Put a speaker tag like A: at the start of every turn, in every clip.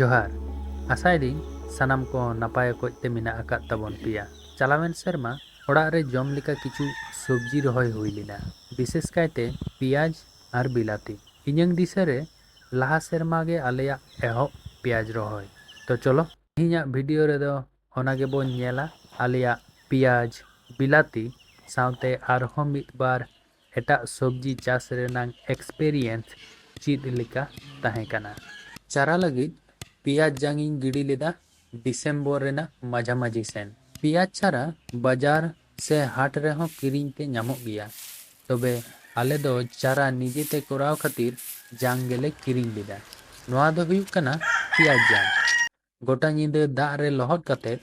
A: जोहार आसाइदिन सानाम को नापाय कोजते मेना आकात ताबन पिया चालावेन सेरमा ओड़ाग रे जम लेका किछु सब्जी रहोय हुई लेना विशेष कायते पियाज आर बिलाती इᱧᱟᱹᱝ दिशा रे लाहा सेरमा गे आलेया एहो पियाज रहोय तो चलो इᱧᱟᱹᱜ वीडियो रे दो ओनागे बोन नेला आलेया पियाज बिलाती साउते आरहों मिद बार एटा सब्जी चास रेनांग एक्सपीरियंस चीद लेका ताहें काना चारा लगी पियाज जांगिंग गिड़ी लेदा डिसेम्बर रेना माझामाझी सेन पियाज चारा बाजार से हाट रेहों किरिंग ते ᱧᱟᱢᱚᱜ गिया तबे आले दो चारा निजे ते कोराव खातिर जांग गेले किरिंग लेदा नोआ दो हुयुग कना पियाज जांग गोटा ᱧᱤᱫᱟᱹ दाग रे लहद कते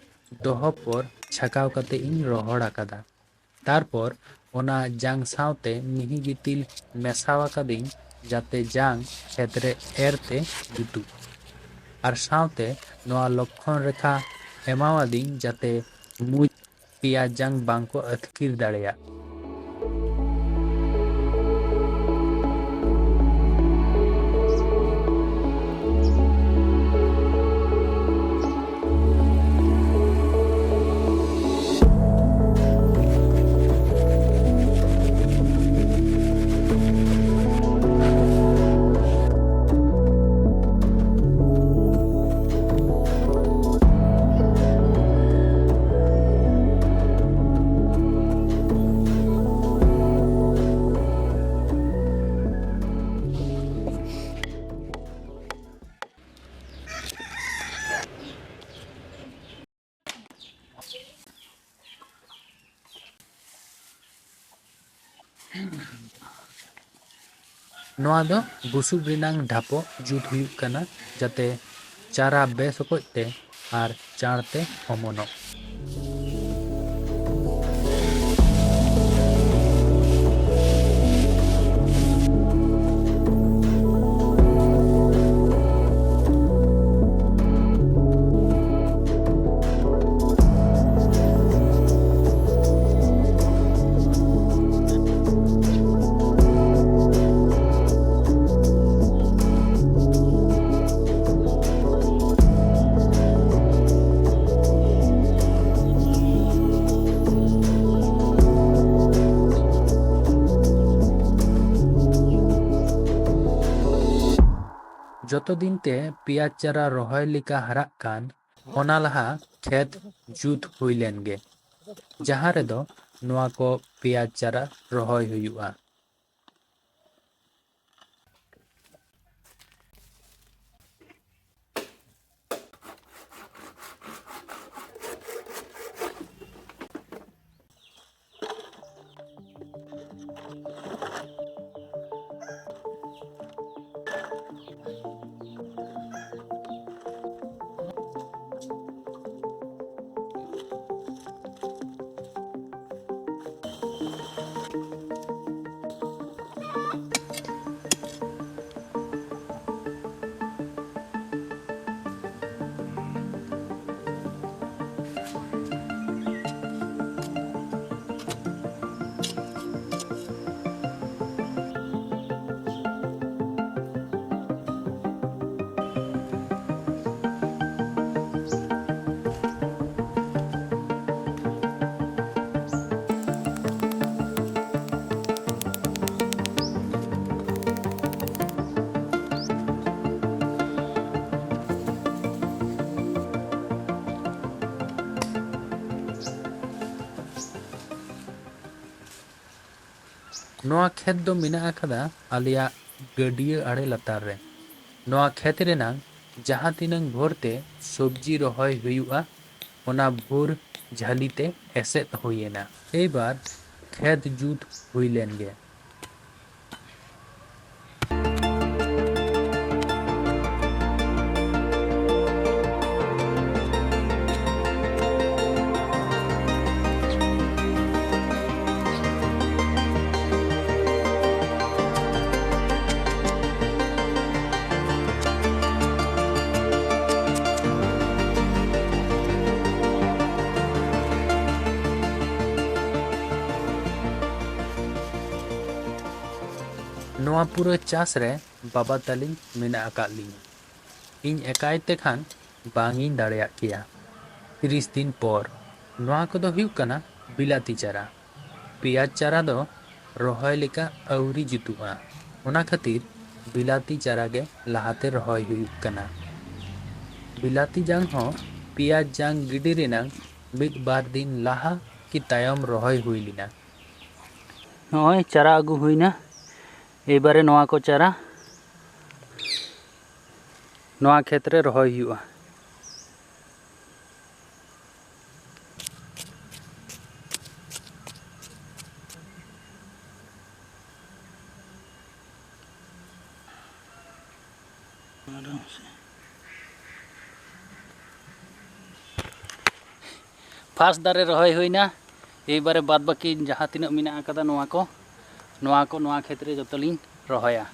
A: दोहो पर छकाव कते इन रोहड़ आकादा तारपर ओना जांग सावते मिही गितिल मेसावा कदिन जाते जांग खेतरे एरते जुतु और सावते नोआ लक्षण रेखा एमावादिन जाते मुज पियाज जांग बांको अतकिर दाड़ेया नोआ दो बुसुब रिनांग ढापो जुत हुयुग कना जाते चारा बेस ओकोजते आर चारते ओमोनो जतो दिन ते पियाज चारा रोहय लिका हराक कान ओना लहा खेत जुत हुई लेन गे जहां रे दो नोआ को पियाज चारा रोहय हुयुआ नोआ खेत दो मिना आखदा आलिया गडिया आड़े लतार रे नोआ खेत रेनांग जहां तिनंग भोरते सब्जी रोहय हुयुआ ओना भोर झालीते एसेत हुयेना ए बार खेत जुत हुई लेन गे नोआ पूरा चास रे बाबा तालिंग मेना आकात लिंग ᱤᱧ ᱮᱠᱟᱭ ᱛᱮᱠᱷᱟᱱ ᱵᱟᱝ ᱤᱧ ᱫᱟᱲᱮᱭᱟᱜ ᱠᱮᱭᱟ᱾ 30 दिन ᱯᱚᱨ ᱱᱚᱣᱟ ᱠᱚᱫᱚ ᱦᱩᱭᱩᱜ ᱠᱟᱱᱟ ᱵᱤᱞᱟᱹᱛᱤ ᱪᱟᱨᱟ᱾ ᱯᱮᱸᱭᱟᱡᱽ ᱪᱟᱨᱟ ᱫᱚ ᱨᱚᱦᱚᱭ ᱞᱮᱠᱟ ᱟᱹᱣᱨᱤ ᱡᱩᱛᱩᱜᱼᱟ, ᱚᱱᱟ ᱠᱷᱟᱹᱛᱤᱨ ᱵᱤᱞᱟᱹᱛᱤ ᱪᱟᱨᱟ ᱜᱮ ᱞᱟᱦᱟᱛᱮ ᱨᱚᱦᱚᱭ ᱦᱩᱭᱩᱜ ᱠᱟᱱᱟ᱾ ᱵᱤᱞᱟᱹᱛᱤ ᱡᱟᱝ ᱦᱚᱸ পেঁয়াজ জাং ᱜᱤᱰᱤ ᱨᱮᱱᱟᱜ ᱢᱤᱫ ᱵᱟᱨ ᱫᱤᱱ ᱞᱟᱦᱟ ᱠᱤ ᱛᱟᱭᱚᱢ ᱨᱚᱦᱚᱭ ᱦᱩᱭ ᱞᱮᱱᱟ।
B: ᱱᱚᱜᱼᱚᱭ ᱪᱟᱨᱟ ᱟᱹᱜᱩ ᱦᱩᱭᱱᱟ। এবারে নয়া কো চারা নয়া ক্ষেত্রে রহয় হুᱭᱩᱜᱼᱟ। ফার্স্ট দারে রহয় হইনা। এইবারে বাদ বাকি যাহা তিনাক মেনা আকাদা নোয়া ক্ষেত্রে যতলিং রহয়া।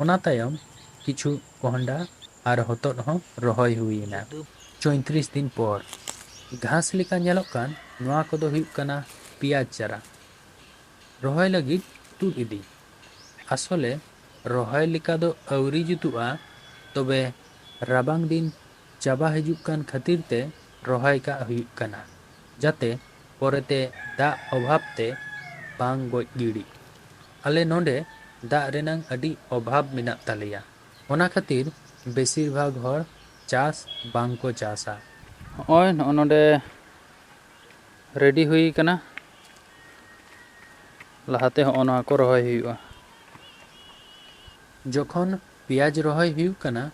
A: ᱚᱱᱟ ᱛᱟᱭᱚᱢ ᱠᱤᱪᱷᱩ ᱠᱚᱸᱦᱰᱟ ᱟᱨ ᱦᱚᱛᱚᱫ ᱦᱚᱸ ᱨᱚᱦᱚᱭ ᱦᱩᱭᱮᱱᱟ। 34 दिन ᱯᱚᱨ ঘাস লেখা ᱧᱮᱞᱚᱜ ᱠᱟᱱ ᱱᱚᱣᱟ ᱠᱚᱫᱚ ᱦᱩᱭᱩᱜ ᱠᱟᱱᱟ পেঁয়াজ চারা। রহয় ᱞᱟᱹᱜᱤᱫ ᱛᱩᱫ ᱤᱫᱤ। আসলে রহয় লেখা ᱫᱚ ᱟᱹᱣᱨᱤ ᱡᱩᱛᱩᱜᱼᱟ, ᱛᱚᱵᱮ ᱨᱟᱵᱟᱝ ᱫᱤᱱ ᱪᱟᱵᱟ ᱦᱤᱡᱩᱜ ᱠᱟᱱ ᱠᱷᱟᱹᱛᱤᱨ ᱛᱮ ᱨᱚᱦᱚᱭ ᱠᱟᱜ ᱦᱩᱭᱩᱜ ᱠᱟᱱᱟ, ᱡᱟᱛᱮ ᱯᱚᱨᱮᱛᱮ ᱫᱟᱜ ᱚᱵᱷᱟᱵ ᱛᱮ ᱵᱟᱝ ᱜᱚᱡ ᱜᱤᱰᱤ। ᱟᱞᱮ ᱱᱚᱰᱮ ᱫᱟᱜ ᱨᱮᱱᱟᱜ ᱟᱹᱰᱤ ᱚᱵᱷᱟᱵ ᱢᱮᱱᱟᱜ ᱛᱟᱞᱮᱭᱟ, ᱚᱱᱟ ᱠᱷᱟᱹᱛᱤᱨ ᱵᱮᱥᱤᱨ ᱵᱷᱟᱜ ᱦᱚᱲ ᱪᱟᱥ ᱵᱟᱝᱠᱚ ᱪᱟᱥᱟ।
B: ᱱᱚᱜᱼᱚᱭ ᱱᱚᱰᱮ রেডি হুই কানা। লাহাতে হᱚᱜᱼᱚ ᱱᱚᱣᱟ ᱠᱚ ᱨᱚᱦᱚᱭ ᱦᱩᱭᱩᱜᱼᱟ।
A: যখন পেঁয়াজ রহয় ᱦᱩᱭᱩᱜ ᱠᱟᱱᱟ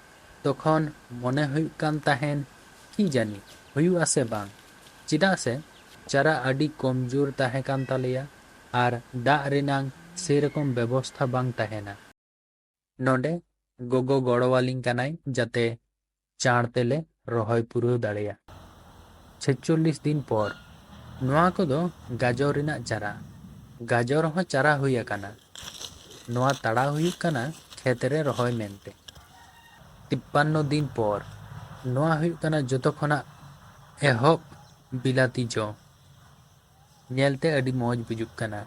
A: তখন মনে ᱦᱩᱭᱩᱜ ᱠᱟᱱ ᱛᱟᱦᱮᱱ কি জানি ᱦᱩᱭᱩᱜ ᱟᱥᱮ ᱵᱟᱝ, ᱪᱮᱫᱟᱜ ᱥᱮ ᱪᱟᱨᱟ ᱟᱹᱰᱤ ᱠᱚᱢᱡᱳᱨ ᱛᱟᱦᱮᱸ ᱠᱟᱱ ᱛᱟᱞᱮᱭᱟ ᱟᱨ ᱫᱟᱜ ᱨᱮᱱᱟᱜ ᱥᱮᱨᱚᱠᱚᱢ ᱵᱮᱵᱚᱥᱛᱷᱟ ᱵᱟᱝ ᱛᱟᱦᱮᱱᱟ। ᱱᱚᱰᱮ ᱜᱚᱜᱚ ᱜᱚᱲᱚᱣᱟᱞᱤᱧ ᱠᱟᱱᱟᱭ ᱡᱟᱛᱮ ᱪᱟᱬ ᱛᱮᱞᱮ ᱨᱚᱦᱚᱭ ᱯᱩᱨᱟᱹᱣ ᱫᱟᱲᱮᱭᱟᱜ। 46 दिन ᱯᱚᱨ ᱱᱚᱣᱟ ᱠᱚᱫᱚ ᱜᱟᱡᱚᱨ ᱨᱮᱱᱟᱜ ᱪᱟᱨᱟ। ᱜᱟᱡᱚᱨ ᱦᱚᱸ ᱪᱟᱨᱟ ᱦᱩᱭ ᱟᱠᱟᱱᱟ। ᱱᱚᱣᱟ ᱛᱟᱲᱟᱣ ᱦᱩᱭᱩᱜ ᱠᱟᱱᱟ ᱠᱷᱮᱛ ᱨᱮ ᱨᱚᱦᱚᱭ ᱢᱮᱱᱛᱮ। 53 दिन ᱯᱚᱨ ᱱᱚᱣᱟ ᱦᱩᱭᱩᱜ ᱠᱟᱱᱟ ᱡᱚᱛᱚ ᱠᱷᱚᱱᱟᱜ ᱮᱦᱚᱵ ᱵᱤᱞᱟᱹᱛᱤ ᱡᱚ। ᱧᱮᱞᱛᱮ ᱟᱹᱰᱤ ᱢᱚᱡᱽ ᱵᱩᱡᱩᱜ ᱠᱟᱱᱟ।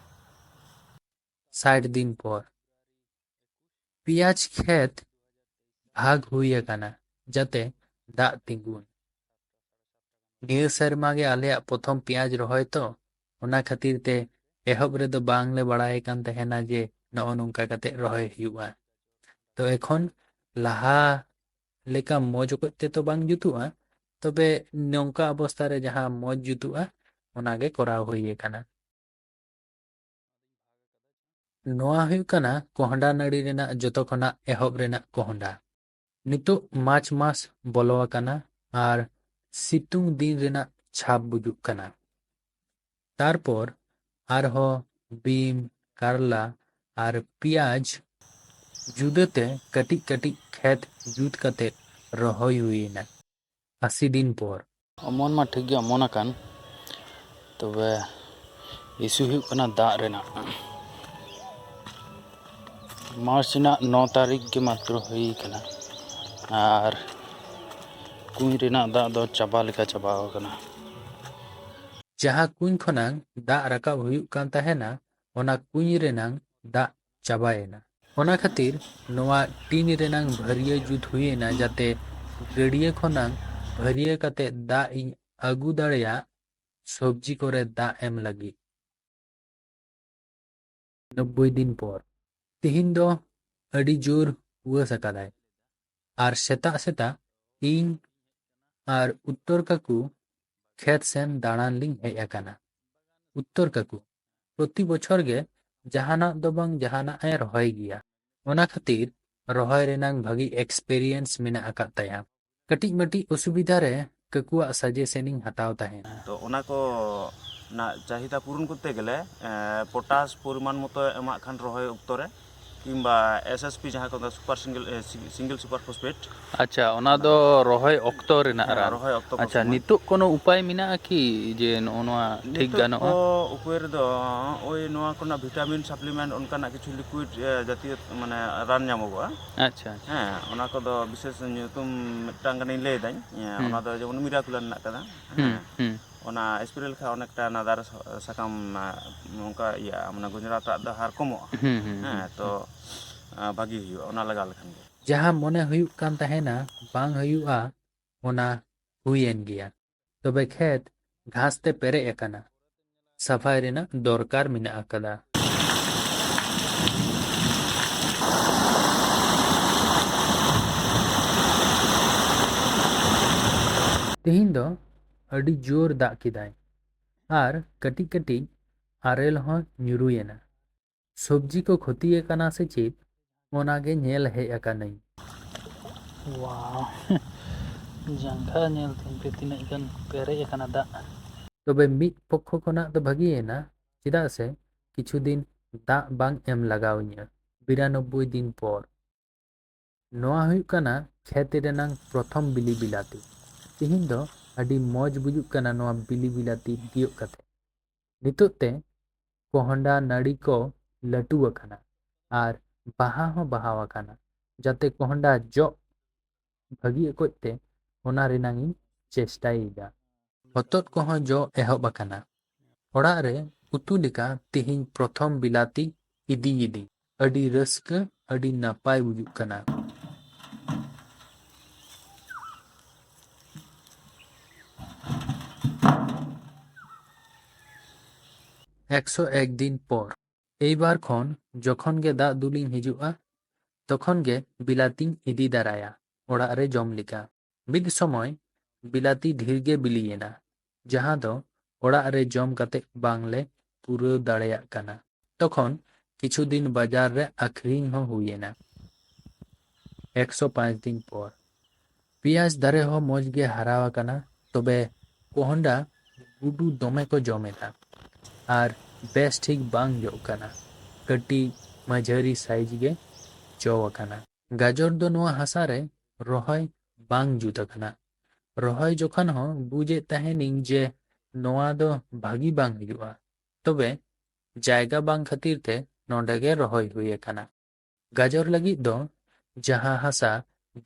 A: 60 दिन ᱯᱚᱨ পেঁয়াজ ক্ষেত ভাগ হুই আকানা যাতে দাগ তিঙ্গুন। নিয়ে সেরমা গে আলেয়াᱜ প্রথম পেঁয়াজ রহয় তো, ᱚᱱᱟ ᱠᱷᱟᱹᱛᱤᱨ ᱛᱮ ᱮᱦᱚᱵ ᱨᱮᱫᱚ ᱵᱟᱝᱞᱮ ᱵᱟᱲᱟᱭ ᱠᱟᱱ ᱛᱟᱦᱮᱱᱟ ᱡᱮ ᱱᱚᱜᱼᱚ ᱱᱚᱝᱠᱟ ᱠᱟᱛᱮ ᱨᱚᱦᱚᱭ ᱦᱩᱭᱩᱜᱼᱟ। ᱛᱚ ᱮᱠᱷᱚᱱ ᱞᱟᱦᱟ ᱞᱮᱠᱟ ᱢᱚᱡᱽ ᱚᱠᱚᱡ ᱛᱮᱛᱚ ᱵᱟᱝ ᱡᱩᱛᱩᱜᱼᱟ, ᱛᱚᱵᱮ ᱱᱚᱝᱠᱟ ᱚᱵᱚᱥᱛᱷᱟ ᱨᱮ ᱡᱟᱦᱟᱸ ᱢᱚᱡᱽ ᱡᱩᱛᱩᱜᱼᱟ ᱚᱱᱟᱜᱮ ᱠᱚᱨᱟᱣ ᱦᱩᱭ ᱟᱠᱟᱱᱟ। ᱱᱚᱣᱟ ᱦᱩᱭᱩᱜ ᱠᱟᱱᱟ ᱠᱚᱸᱦᱰᱟ ᱱᱟᱹᱲᱤ ᱨᱮᱱᱟᱜ ᱡᱚᱛᱚ ᱠᱷᱚᱱᱟᱜ ᱮᱦᱚᱵ ᱨᱮᱱᱟᱜ ᱠᱚᱸᱦᱰᱟ। ᱱᱤᱛᱚᱜ ᱢᱟᱨᱪ ᱢᱟস ᱵᱚᱞᱚ ᱟᱠᱟᱱᱟ ᱟᱨ ᱥᱤᱛᱩᱝ ᱫᱤᱱ ᱨᱮᱱᱟᱜ ᱪᱷᱟᱯ ᱵᱩᱡᱩᱜ ᱠᱟᱱᱟ। তারপর আরহᱚᱸ বিম, কারলা আর পেঁয়াজ জুদোতে কাটিᱡ কাটিᱡ ক্ষেত জুত কাতে রহয় হুᱭᱮᱱᱟ। 80 दिन পর
B: ᱚᱢᱚᱱ ᱢᱟ ᱴᱷᱤᱠ ᱜᱮ ᱚᱢᱚᱱ ᱟᱠᱟᱱ, ᱛᱚᱵᱮ ᱤᱥᱩ ᱦᱩᱭᱩᱜ ᱠᱟᱱᱟ ᱫᱟᱜ ᱨᱮᱱᱟᱜ। মার্চ ᱨᱮᱱᱟᱜ 9 ᱛᱟᱹᱨᱤᱠᱷ ᱜᱮ ᱢᱟᱛᱨᱚ ᱦᱩᱭ ᱟᱠᱟᱱᱟ ᱟᱨ ᱠᱩᱧ ᱨᱮᱱᱟᱜ ᱫᱟᱜ ᱫᱚ ᱪᱟᱵᱟ ᱞᱮᱠᱟ ᱪᱟᱵᱟᱣ ᱟᱠᱟᱱᱟ।
A: ᱡᱟᱦᱟᱸ ᱠᱩᱧ ᱠᱷᱚᱱᱟᱜ ᱫᱟᱜ ᱨᱟᱠᱟᱵ ᱦᱩᱭᱩᱜ ᱠᱟᱱ ᱛᱟᱦᱮᱱᱟ ᱚᱱᱟ ᱠᱩᱧ ᱨᱮᱱᱟᱜ ᱫᱟᱜ ᱪᱟᱵᱟᱭᱮᱱᱟ। ᱚᱱᱟ ᱠᱷᱟᱹᱛᱤᱨ ᱱᱚᱣᱟ ᱴᱤᱱ ᱨᱮᱱᱟᱜ ᱵᱷᱟᱹᱨᱤᱭᱟᱹ ᱡᱩᱛ ᱦᱩᱭᱮᱱᱟ ᱡᱟᱛᱮ ᱜᱟᱹᱰᱭᱟᱹ ᱠᱷᱚᱱᱟᱜ ᱵᱷᱟᱹᱨᱤᱭᱟᱹ ᱠᱟᱛᱮ ᱫᱟᱜ ᱤᱧ ᱟᱹᱜᱩ ᱫᱟᱲᱮᱭᱟᱜ ᱥᱚᱵᱽᱡᱤ ᱠᱚᱨᱮ ᱫᱟᱜ ᱮᱢ ᱞᱟᱹᱜᱤᱫ। 90 दिन পর ᱛᱤᱦᱤᱧ ᱫᱚ ᱟᱹᱰᱤ ᱡᱳᱨ ᱩᱣᱟᱹᱥ ᱟᱠᱟᱫᱟᱭ ᱟᱨ ᱥᱮᱛᱟᱜ ᱥᱮᱛᱟᱜ ᱤᱧ ᱟᱨ ᱩᱛᱛᱚᱨ ᱠᱟᱠᱩ ᱠᱷᱮᱛ ᱥᱮᱱ ᱫᱟᱬᱟᱱ ᱞᱤᱧ ᱦᱮᱡ ᱟᱠᱟᱱᱟ। উত্তর কাকু প্রতি বছর গে জাহানাᱜ ᱫᱚ ᱵᱟᱝ ᱡᱟᱦᱟᱱᱟᱜ ᱮ ᱨᱚᱦᱚᱭ ᱜᱮᱭᱟ, ᱚᱱᱟ ᱠᱷᱟᱹᱛᱤᱨ ᱨᱚᱦᱚᱭ ᱨᱮᱱᱟᱜ ᱵᱷᱟᱹᱜᱤ ᱮᱠᱥᱯᱮᱨᱤᱭᱮন্স ᱢᱮᱱᱟᱜ ᱟᱠᱟᱫ ᱛᱟᱭᱟ। ᱠᱟᱹᱴᱤᱡ ᱢᱟᱹᱴᱤᱡ ᱚᱥᱩᱵᱤᱫᱷᱟ ᱨᱮ ᱠᱟᱠᱩᱣᱟᱜ ᱥᱟᱡᱮᱥᱚᱱᱤᱧ ᱦᱟᱛᱟᱣ ᱛᱟᱦᱮᱸ।
C: তো ওনা কো না চাহিদা পূরণ করতে গেলে পটাশ পরিমাণ মতো এমাক খান রহয় অক্ত রে কিংবা এসএসপি যাহা কথা সুপার সিঙ্গেল সুপার ফসফেট।
B: আচ্ছা, ᱚᱱᱟ ᱫᱚ ᱨᱚᱦᱚᱭ ᱚᱠᱛᱚ ᱨᱮᱱᱟᱜ ᱨᱟᱱ।
C: রহয় অক্ত
B: আচ্ছা, ᱱᱤᱛᱚᱜ কোনো ᱩᱯᱟᱭ ᱢᱮᱱᱟᱜᱼᱟ ᱠᱤ ᱡᱮ ᱱᱚᱜᱼᱚ ᱱᱚᱣᱟ ᱴᱷᱤᱠ
C: নিতক
B: ᱜᱟᱱᱚᱜᱼᱟ?
C: কো উপায় রেদো ওই নোয়া কোনা ভিটামিন সাপ্লিমেন্ট অনকানা কিছু লিকুইড জাতীয় মানে রান ᱧᱟᱢᱚᱜᱚᱜᱼᱟ।
B: আচ্ছা আচ্ছা।
C: হ্যাঁ ওনা কদো বিশেষ ᱧᱩᱛᱩᱢ ᱢᱤᱫᱴᱟᱝ ᱜᱟᱱᱤᱧ ᱞᱟᱹᱭ ᱫᱟᱹᱧ,
B: হুম
C: ᱚᱱᱟ ᱫᱚ ᱡᱮᱢᱚᱱ ᱢᱤᱨᱟᱠᱩᱞᱟᱨ ᱢᱮᱱᱟᱜ ᱟᱠᱟᱫᱟ।
B: হুম
C: হ্যাঁ
B: হুম
C: ᱚᱱᱟ ᱥᱯᱨᱮ ᱞᱮᱠᱷᱟᱱ ᱚনেকটা ᱚᱱᱟ ᱫᱟᱨᱮ ᱥᱟᱠᱟᱢ ᱱᱚᱝᱠᱟ ᱤᱭᱟᱹᱜᱼᱟ, ᱢᱟᱱᱮ ᱜᱩᱡᱽᱨᱟᱴᱟᱜ ᱫᱚ ᱦᱟᱨ ᱠᱚᱢᱚᱜᱼᱟ, ᱦᱮᱸ ᱛᱚ ᱵᱷᱟᱜᱤ ᱦᱩᱭᱩᱜᱼᱟ ᱚᱱᱟ ᱞᱟᱜᱟᱣ ᱞᱮᱠᱷᱟᱱ ᱜᱮ᱾
A: ᱡᱟᱦᱟᱸ ᱢᱚᱱᱮ ᱦᱩᱭᱩᱜ ᱠᱟᱱ ᱛᱟᱦᱮᱱᱟ ᱵᱟᱝ ᱦᱩᱭᱩᱜᱼᱟ ᱚᱱᱟ ᱦᱩᱭᱮᱱ ᱜᱮᱭᱟ᱾ ᱛᱚᱵᱮ ᱠᱷᱮᱛ ᱜᱷᱟᱥ ᱛᱮ ᱯᱮᱨᱮᱡ ᱟᱠᱟᱱᱟ, ᱥᱟᱯᱷᱟᱭ ᱨᱮᱱᱟᱜ ᱫᱚᱨᱠᱟর ᱢᱮᱱᱟᱜ ᱟᱠᱟᱫᱟ᱾ ᱛᱮᱦᱮᱧ ᱫᱚ ᱟᱹᱰᱤ ᱡᱳᱨ ᱫᱟᱜ ᱠᱮᱫᱟᱭ ᱟᱨ ᱠᱟᱹᱴᱤᱡ ᱠᱟᱹᱴᱤᱡ ᱟᱨᱮᱞ ᱦᱚᱸ ᱧᱩᱨᱩᱭᱮᱱᱟ᱾ ᱥᱚᱵᱽᱡᱤ ᱠᱚ ᱠᱷᱚᱛᱤᱭᱟᱠᱟᱱᱟ ᱥᱮ ᱪᱮᱫ ᱚᱱᱟᱜᱮ ᱧᱮᱞ ᱦᱮᱡ ᱟᱠᱟᱱᱟᱹᱧ᱾
B: ᱣᱟᱣ ᱡᱟᱸᱜᱟ ᱧᱮᱞ ᱛᱤᱧ ᱛᱤᱱᱟᱹᱜ ᱜᱟᱱ ᱯᱮᱨᱮᱡ ᱟᱠᱟᱱᱟ ᱫᱟᱜ᱾
A: ᱛᱚᱵᱮ ᱢᱤᱫ ᱯᱚᱠᱠᱷᱚ ᱠᱷᱚᱱᱟᱜ ᱫᱚ ᱵᱷᱟᱹᱜᱤᱭᱮᱱᱟ, ᱪᱮᱫᱟᱜ ᱥᱮ ᱠᱤᱪᱷᱩ ᱫᱤᱱ ᱫᱟᱜ ᱵᱟᱝ ᱮᱢ ᱞᱟᱜᱟᱣᱤᱧᱟᱹ 92 ᱫᱤᱱ ᱯᱚᱨ᱾ ᱱᱚᱣᱟ ᱦᱩᱭᱩᱜ ᱠᱟᱱᱟ ᱠᱷᱮᱛ ᱨᱮᱱᱟᱝ ᱯᱨᱚᱛᱷᱚᱢ ᱵᱤᱞᱤ ᱵᱤᱞᱟᱛᱤ᱾ ᱛᱤᱦᱤᱧ ᱫᱚ ᱟᱹᱰᱤ ᱢᱚᱡᱽ ᱵᱩᱡᱩᱜ ᱠᱟᱱᱟ ᱱᱚᱣᱟ ᱵᱤᱞᱤ ᱵᱤᱞᱟᱛᱤ ᱛᱤᱭᱳᱜ ᱠᱟᱛᱮ᱾ ᱱᱤᱛᱚᱜ ᱛᱮ ᱠᱚᱦᱚᱸᱰᱟ ᱱᱟᱹᱲᱤ ᱠᱚ ᱞᱟᱹᱴᱩ ᱟᱠᱟᱱᱟ ᱟᱨ ᱵᱟᱦᱟ ᱦᱚᱸ ᱵᱟᱦᱟᱣ ᱟᱠᱟᱱᱟ᱾ ᱡᱟᱛᱮ ᱠᱚᱦᱚᱸᱰᱟ ᱡᱚᱜ ᱵᱷᱟᱹᱜᱤ ᱚᱠᱚᱡ ᱛᱮ ᱚᱱᱟ ᱨᱮᱱᱟᱝ ᱤᱧ ᱪᱮᱥᱴᱟᱭᱮᱫᱟ᱾ ᱦᱚᱛᱚᱫ ᱠᱚᱦᱚᱸ ᱡᱚ ᱮᱦᱚᱵ ᱟᱠᱟᱱᱟ᱾ ᱚᱲᱟᱜ ᱨᱮ ᱩᱛᱩ ᱞᱮᱠᱟ ᱛᱤᱦᱤᱧ ᱯᱨᱚᱛᱷᱚᱢ ᱵᱤᱞᱟᱛᱤ ᱤᱫᱤᱭᱤᱫᱟᱹᱧ᱾ ᱟᱹᱰᱤ ᱨᱟᱹᱥᱠᱟᱹ, ᱟᱹᱰᱤ ᱱᱟᱯᱟᱭ ᱵᱩᱡᱩᱜ ᱠᱟᱱᱟ᱾ 101 দিন পর এইবার খন যখন গে দাᱜ দুলিᱧ ᱦᱤᱡᱩᱜᱼᱟ তখন গে বিলাᱛᱤᱧ ᱤᱫᱤ ᱫᱟᱨᱟᱭᱟ ᱚᱲᱟᱜ ᱨᱮ ᱡᱚᱢ ᱞᱮᱠᱟ᱾ ᱢᱤᱫ ᱥᱚᱢᱚᱭ ᱵᱤᱞᱟᱛᱤ ᱰᱷᱮᱨ ᱜᱮ ᱵᱤᱞᱤᱭᱮᱱᱟ, ᱡᱟᱦᱟᱸ ᱫᱚ ᱚᱲᱟᱜ ᱨᱮ ᱡᱚᱢ ᱠᱟᱛᱮ ᱵᱟᱝᱞᱮ ᱯᱩᱨᱟᱹᱣ ᱫᱟᱲᱮᱭᱟᱜ ᱠᱟᱱᱟ᱾ ᱛᱚᱠᱷᱚᱱ ᱠᱤᱪᱷᱩ ᱫᱤᱱ ᱵᱟᱡᱟᱨ ᱨᱮ ᱟᱠᱷᱨᱤᱧ ᱦᱚᱸ ᱦᱩᱭᱮᱱᱟ। 105 দিন পর পেঁয়াজ দারে হᱚᱸ ᱢᱚᱡᱽ ᱜᱮ ᱦᱟᱨᱟᱣ ᱟᱠᱟᱱᱟ, ᱛᱚᱵᱮ ᱠᱚᱦᱚᱸᱰᱟ ᱜᱩᱰᱩ ᱫᱚᱢᱮ ᱠᱚ ᱡᱚᱢᱮᱫᱟ ᱟᱨ ᱵᱮᱥ ᱴᱷᱤᱠ ᱵᱟᱝ ᱡᱚᱜ ᱠᱟᱱᱟ। ᱠᱟᱹᱴᱤᱡ ᱢᱟঝᱟᱹᱨᱤ ᱥᱟᱭᱤᱡ ᱜᱮ ᱡᱚ ᱟᱠᱟᱱᱟ। ᱜᱟᱡᱚᱨ ᱫᱚ ᱱᱚᱣᱟ ᱦᱟᱥᱟ ᱨᱮ ᱨᱚᱦᱚᱭ ᱵᱟᱝ ᱡᱩᱛ ᱟᱠᱟᱱᱟ। ᱨᱚᱦᱚᱭ ᱡᱚᱠᱷᱚᱱ ᱦᱚᱸ ᱵᱩᱡᱮᱫ ᱛᱟᱦᱮᱱᱤᱧ ᱡᱮ ᱱᱚᱣᱟ ᱫᱚ ᱵᱷᱟᱹᱜᱤ ᱵᱟᱝ ᱦᱩᱭᱩᱜᱼᱟ, ᱛᱚᱵᱮ ᱡᱟᱭᱜᱟ ᱵᱟᱝ ᱠᱷᱟᱹᱛᱤᱨ ᱛᱮ ᱱᱚᱰᱮ ᱜᱮ ᱨᱚᱦᱚᱭ ᱦᱩᱭ ᱟᱠᱟᱱᱟ। ᱜᱟᱡᱚᱨ ᱞᱟᱹᱜᱤᱫ ᱫᱚ ᱡᱟᱦᱟᱸ ᱦᱟᱥᱟ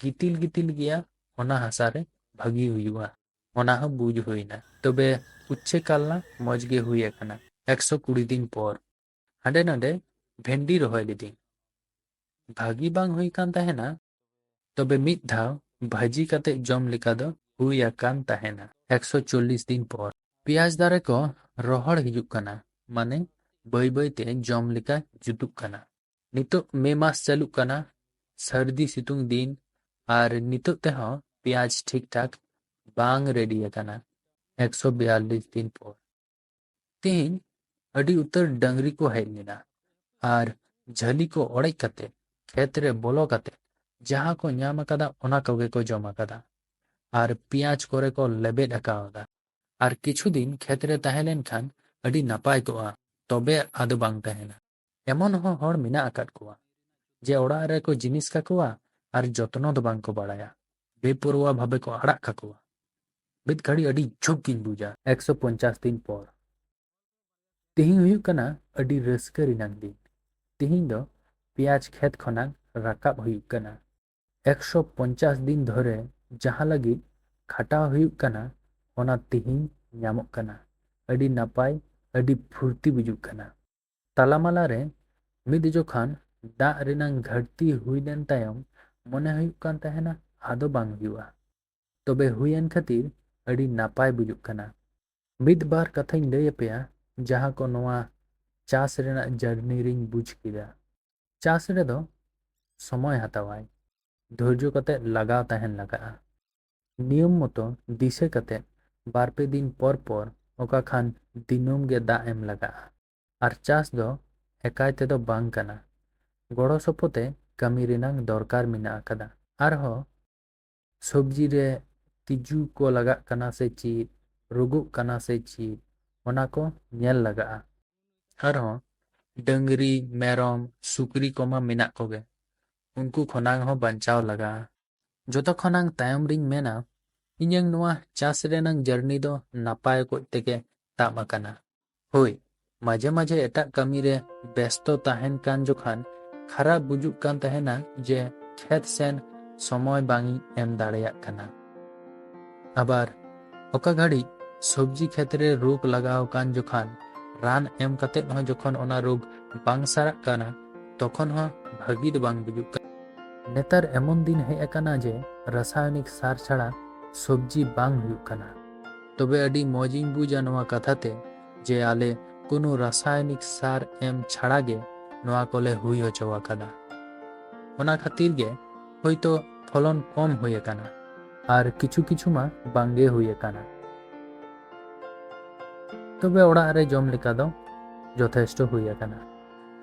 A: ᱜᱤᱛᱤᱞ ᱜᱤᱛᱤᱞ ᱜᱮᱭᱟ ᱚᱱᱟ ᱦᱟᱥᱟ ᱨᱮ ᱵᱷᱟᱹᱜᱤ ᱦᱩᱭᱩᱜᱼᱟ, ᱚᱱᱟ ᱦᱚᱸ ᱵᱩᱡ ᱦᱩᱭᱱᱟ। ᱛᱚᱵᱮ ᱩচ্ছে ᱠᱟᱞᱞᱟ ᱢᱚᱡᱽ ᱜᱮ ᱦᱩᱭ ᱟᱠᱟᱱᱟ। 120 দিন পর হাঁডে নাডে ভেন্ডি রহয় লিদিং। ভাগি বাং হুই কান তাহেনা, তবে মিদ ধাও ভাজি কাতে জম লেকা দো হুই আকান তাহেনা। 140 দিন পর পেঁয়াজ দারে को রহড় হিজুক কানা, মানে বই বইতে জম লেকা জুতুক কানা। নিতোग মে মাস চালুক কানা, সার্দি সিতুং দিন আর নিতोग तेहों পেঁয়াজ ঠিক ঠাক বাং রেডি আকানা। 142 দিন পর तेहिं अडी उतर डंगरी को हेज लेना और झली को ओड़ेज कते खेत रे बोलो कते जहां को ᱧᱟᱢ ᱟᱠᱟᱫᱟ ᱚᱱᱟ ᱠᱚᱜᱮ ᱠᱚ ᱡᱚᱢ ᱟᱠᱟᱫᱟ ᱟᱨ ᱯᱮᱸᱭᱟᱡ ᱠᱚᱨᱮ ᱠᱚ ᱞᱮᱵᱮᱫ ᱟᱠᱟᱣᱫᱟ। ᱟᱨ ᱠᱤᱪᱷᱩ ᱫᱤᱱ ᱠᱷᱮᱛ ᱨᱮ ᱛᱟᱦᱮᱸ ᱞᱮᱱᱠᱷᱟᱱ ᱟᱹᱰᱤ ᱱᱟᱯᱟᱭ ᱠᱚᱜᱼᱟ, ᱛᱚᱵᱮ ᱟᱫᱚ ᱵᱟᱝ ᱛᱟᱦᱮᱱᱟ। ᱮᱢᱚᱱ ᱦᱚᱸ ᱦᱚᱲ ᱢᱮᱱᱟᱜ ᱟᱠᱟᱫ ᱠᱚᱣᱟ ᱡᱮ ᱚᱲᱟᱜ ᱨᱮᱠᱚ ᱡᱤᱱᱤᱥ ᱠᱟᱠᱚᱣᱟ ᱟᱨ ᱡᱚᱛᱱᱚ ᱫᱚ ᱵᱟᱝ ᱠᱚ ᱵᱟᱲᱟᱭᱟ, ᱵᱮᱯᱚᱨᱳয়া ᱵᱷᱟᱵᱮ ᱠᱚ ᱟᱲᱟᱜ ᱠᱟᱠᱚᱣᱟ। ᱢᱤᱫ ᱜᱷᱟᱹᱲᱤ ᱟᱹᱰᱤ ᱡᱷᱩᱠ ᱜᱤᱧ ᱵᱩᱡᱟ। 150 দিন পর ᱛᱤᱦᱤᱧ ᱦᱩᱭᱩᱜ ᱠᱟᱱᱟ ᱟᱹᱰᱤ ᱨᱟᱹᱥᱠᱟᱹ ᱨᱮᱱᱟᱜ ᱫᱤᱱ। ᱛᱤᱦᱤᱧ ᱫᱚ পেঁয়াজ ᱠᱷᱮᱛ ᱠᱷᱚᱱᱟᱜ ᱨᱟᱠᱟᱵ ᱦᱩᱭᱩᱜ ᱠᱟᱱᱟ। 150 দিন ধরে ᱡᱟᱦᱟᱸ ᱞᱟᱹᱜᱤᱫ ᱠᱷᱟᱴᱟᱣ ᱦᱩᱭᱩᱜ ᱠᱟᱱᱟ ᱚᱱᱟ ᱛᱤᱦᱤᱧ ᱧᱟᱢᱚᱜ ᱠᱟᱱᱟ। ᱟᱹᱰᱤ ᱱᱟᱯᱟᱭ, ᱟᱹᱰᱤ ᱯᱷᱩᱨᱛᱤ ᱵᱩᱡᱩᱜ ᱠᱟᱱᱟ। ᱛᱟᱞᱟᱢᱟᱞᱟ ᱨᱮ ᱢᱤᱫ ᱡᱚᱠᱷᱟᱱ ᱫᱟᱜ ᱨᱮᱱᱟᱜ ᱜᱷᱟᱹᱴᱛᱤ ᱦᱩᱭ ᱞᱮᱱ ᱛᱟᱭᱚᱢ ᱢᱚᱱᱮ ᱦᱩᱭᱩᱜ ᱠᱟᱱ ᱛᱟᱦᱮᱱᱟ ᱟᱫᱚ ᱵᱟᱝ ᱦᱩᱭᱩᱜᱼᱟ, ᱛᱚᱵᱮ ᱦᱩᱭᱮᱱ ᱠᱷᱟᱹᱛᱤᱨ ᱟᱹᱰᱤ ᱱᱟᱯᱟᱭ ᱵᱩᱡᱩᱜ ᱠᱟᱱᱟ। ᱢᱤᱫ ᱵᱟᱨ ᱠᱟᱛᱷᱟᱧ ᱞᱟᱹᱭ ᱟᱯᱮᱭᱟ ᱡᱟᱦᱟᱸ ᱠᱚ ᱱᱚᱣᱟ ᱪᱟᱥ ᱨᱮᱱᱟᱜ ᱡᱟর্নি ᱨᱤᱧ ᱵᱩᱡ ᱠᱮᱫᱟ। ᱪᱟᱥ ᱨᱮᱫᱚ সময় হাতাওয়ায়, ধৈর্য কাতে লাগাও তাহেন লাগা'a। নিয়ম মতো দিশে কাতে বারপে দিন পর পর ওকা খান দিনম গে দা এম লাগা'a। আর চাষ দো একাই তেদো বাং কানা, গড়ো সপোতে কামি রেনাং দরকার মেনা আকাদা। আরহো সবজি রে তিজু को লাগাগ কানা সে চিদ, রুগুগ কানা সে চিদ, ওনা को ñᱮᱞ লাগা'a। আরহো डंगरी मेरम सुकरी को मा मेना कोगे, उनको खनांग हो बंचाव लगा। जोतो खनांग तायम रिंग मेना इᱧᱟᱹᱝ ᱱᱚᱣᱟ ᱪᱟᱥ ᱨᱮᱱᱟᱝ ᱡᱟর্নি ᱫᱚ ᱱᱟᱯᱟᱭ ᱚᱠᱚᱡ ᱛᱮᱜᱮ ᱛᱟᱵ ᱟᱠᱟᱱᱟ। ᱦᱳᱭ, ᱢᱟঝে ᱢᱟঝে ᱮᱴᱟᱜ ᱠᱟᱹᱢᱤ ᱨᱮ ᱵᱮᱥᱛᱚ ᱛᱟᱦᱮᱱ ᱠᱟᱱ ᱡᱚᱠᱷᱟᱱ ᱠᱷᱟᱨᱟᱯ ᱵᱩᱡᱩᱜ ᱠᱟᱱ ᱛᱟᱦᱮᱱᱟ ᱡᱮ ᱠᱷᱮᱛ ᱥᱮᱱ সময় ᱵᱟᱝ ᱤᱧ ᱮᱢ ᱫᱟᱲᱮᱭᱟᱜ ᱠᱟᱱᱟ। আবার অকা ঘাড়ি सब्जी क्षेत्र रोग लगाव कान जोखान रान एम कतेत हो जोखन ओना रोग बांग सारा काना तखन हो भागी दो बांग बुजुग काना। नेतार एमन दिन हेज अकाना जे रासायनिक सार छाड़ा सब्जी बांग हुयुग काना। तबे अडी मौजिंग बुझा नोआ कथाते जे आले कोनो रासायनिक सार एम छाड़ा गे नोआ कोले हुई होचो आकादा। ओना खातिर गे होयतो फलन कम हुई अकाना आर किछु किछु मा बांगे हुई अकाना। तबे ओड़ा रे जम लेका दो यथेष्ट हुई अकाना।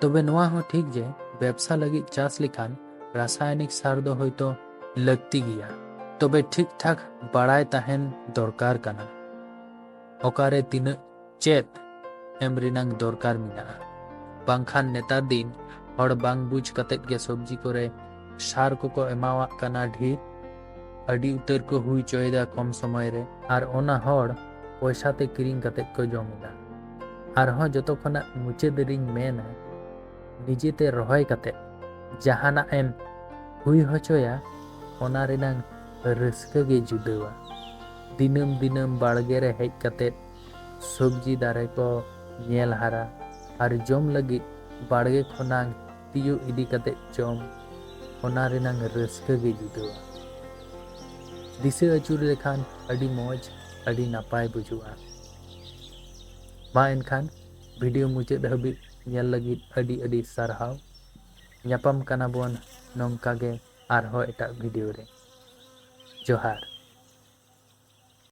A: तबे नोआ हो ठीक जे व्यवसा लगी चास लिखान रासायनिक सार दो होयतो लगती गिया। तबे ठीक ठाक बाड़ाय ताहेन दरकार काना ओकारे तीन चेत एम रिनांग दरकार मिना। बांखान नेतार दिन हड़ बांग बुझ कतेत गे सब्जी कोरे सार को एमावाक काना ढेर अडी उतर को हुई चोयदा कम समय रे आर ओना हड़ पैसा ते किरिंग कतेत को जमेदा। आर हो जतो खना मुचाद रिंग मेना निजेते रहोय कतेत जहाना एम हुई होचोया ओना रिनांग रस्का गे जुदावा। दिनम दिनम बाड़गे रे हेज कतेत सब्जी दारे को नेल हारा आर जम लगी बाड़गे खनांग तियो इदी कतेत जम ओना रिनांग रस्का गे जुदावा। दिसे अचुर लेखान अडी मौज अडी नापाय बुझुआ। मा एनखान वीडियो मुचाद हाबि नेल लगी अडी अडी सारहाव। ᱧᱟᱯᱟᱢ ᱠᱟᱱᱟ ᱵᱚᱱ ᱱᱚᱝᱠᱟ ᱜᱮ ᱟᱨᱦᱚᱸ ᱮᱴᱟᱜ ᱵᱷᱤᱰᱤᱭᱳ ᱨᱮ। ᱡᱚᱦᱟᱨ।